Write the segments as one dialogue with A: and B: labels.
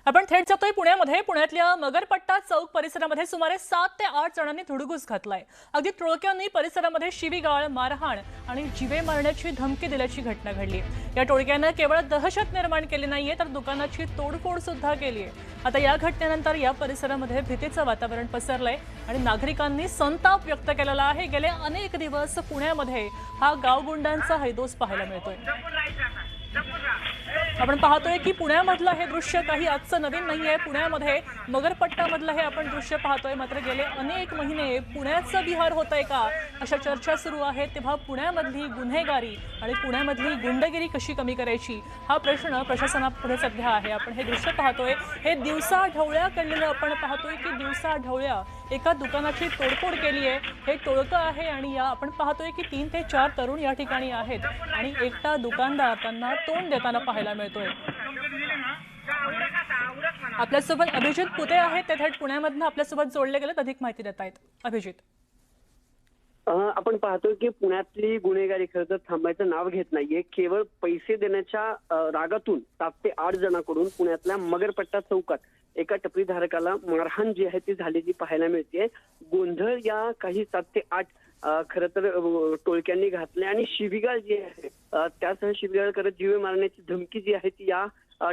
A: आपण थेट जातोय पुण्यामध्ये. पुण्यातल्या मगरपट्टा चौक परिसरामध्ये सुमारे 7 ते 8 जणांनी धुडगूस घातलाय. अगदी टोळक्यांनी परिसरामध्ये शिवीगाळ, मारहाण आणि जीवे मारण्याची धमकी दिल्याची घटना घडली. या टोळक्यानं केवळ दहशत निर्माण केली नाहीये तर दुकानाची तोडफोड सुद्धा केली आहे. आता या घटनेनंतर या परिसरामध्ये भीतीचं वातावरण पसरलंय आणि नागरिकांनी संताप व्यक्त केलेला आहे. गेले अनेक दिवस पुण्यामध्ये हा गावगुंडांचा हैदोस पाहायला मिळतोय. आपण पाहतोय की पुण्यामधलं हे दृश्य काही आजचं नवीन नाहीये. पुण्यामध्ये मगरपट्टामधलं हे आपण दृश्य पाहतोय. मात्र गेले अनेक महिने पुण्याचं बिहार होतंय का अशा चर्चा सुरू आहेत. तेव्हा पुण्यामधली गुन्हेगारी आणि पुण्यामधली गुंडगिरी कशी कमी करायची हा प्रश्न प्रशासनापुढे सध्या आहे. आपण हे दृश्य पाहतोय, हे दिवसा ढवळ्या काढलेलं आपण पाहतोय की दिवसा ढवळ्या एका दुकानाची तोडफोड केली आहे. हे टोळकं आहे आणि या आपण पाहतोय की 3 ते 4 तरुण या ठिकाणी आहेत आणि एकटा दुकानदार त्यांना तोंड देताना पाहायला मिळतोय. आपल्यासोबत अभिजित पुते आहेत, ते थेट पुण्यामधून आपल्यासोबत जोडले गेलेत. अधिक माहिती देत आहेत अभिजित.
B: आपण पाहतोय की पुण्यातली गुन्हेगारी खरं तर थांबायचं नाव घेत नाहीये. केवळ पैसे देण्याच्या रागातून 7 ते 8 जणांकडून पुण्यातल्या मगरपट्टा चौकात एका टपरीधारकाला मारहाण जी आहे ती झालेली पाहायला मिळते. गोंधळ या काही 7 ते 8 खरं तर टोळक्यांनी घातले आणि शिवीगाळ जी आहे त्यासह शिवीगाळ करत जीवे मारण्याची धमकी जी आहे ती या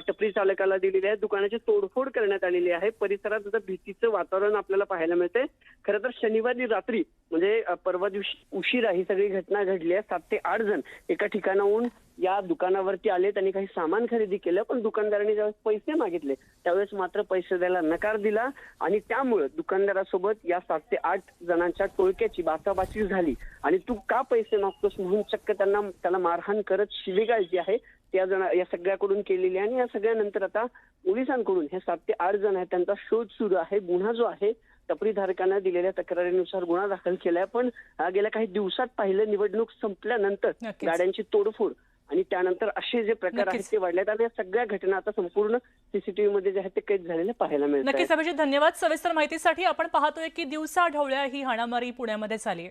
B: टपरी चालकाला दिलेली आहे. दुकानाची तोडफोड करण्यात आलेली आहे. परिसरात आता भीतीचं वातावरण आपल्याला पाहायला मिळतंय. खरं तर शनिवारी रात्री म्हणजे परवा दिवशी उशिरा ही सगळी घटना घडली आहे. 7 ते 8 जण एका ठिकाणाहून या दुकानावरती आले. त्यांनी काही सामान खरेदी केलं, पण दुकानदारांनी ज्यावेळेस पैसे मागितले त्यावेळेस मात्र पैसे द्यायला नकार दिला आणि त्यामुळे दुकानदारासोबत या 7 ते 8 जणांच्या टोळक्याची बाचाबाची झाली आणि तू का पैसे मागतोस म्हणून चक्क त्याला मारहाण करत शिवीगाळ जी आहे त्या या सगळ्याकडून केलेली आहे. आणि या सगळ्यानंतर आता पोलिसांकडून हे 7 ते 8 जण आहेत त्यांचा शोध सुरू आहे. गुन्हा जो आहे टपरीधारकांना दिलेल्या तक्रारीनुसार गुन्हा दाखल केलाय. पण गेल्या काही दिवसात पाहिलं निवडणूक संपल्यानंतर गाड्यांची तोडफोड आणि त्यानंतर असे जे प्रकार आहेत ते वाढलेत आणि या सगळ्या घटना आता संपूर्ण सीसीटीव्ही मध्ये जे आहेत ते कैद झालेले पाहायला मिळतात.
A: नक्कीच अभिजित, धन्यवाद सविस्तर माहितीसाठी. आपण पाहतोय की दिवसा ढवळ्या ही हाणामारी पुण्यामध्ये झाली आहे.